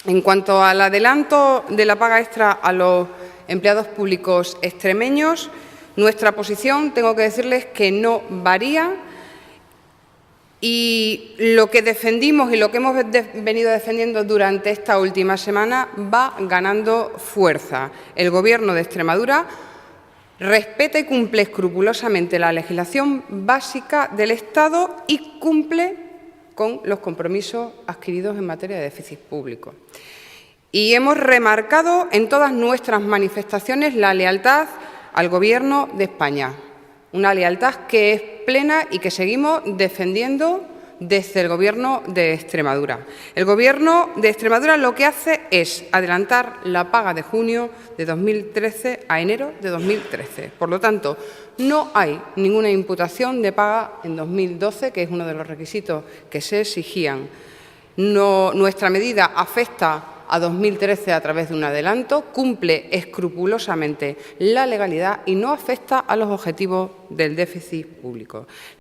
En cuanto al adelanto de la paga extra a los empleados públicos extremeños, nuestra posición, tengo que decirles que no varía, y lo que defendimos y lo que hemos venido defendiendo durante esta última semana va ganando fuerza. El Gobierno de Extremadura respeta y cumple escrupulosamente la legislación básica del Estado y cumple con los compromisos adquiridos en materia de déficit público. Y hemos remarcado en todas nuestras manifestaciones la lealtad al Gobierno de España, una lealtad que es plena y que seguimos defendiendo desde el Gobierno de Extremadura. El Gobierno de Extremadura lo que hace es adelantar la paga de junio de 2013 a enero de 2013. Por lo tanto, no hay ninguna imputación de paga en 2012, que es uno de los requisitos que se exigían. Nuestra medida afecta a 2013 a través de un adelanto, cumple escrupulosamente la legalidad y no afecta a los objetivos del déficit público.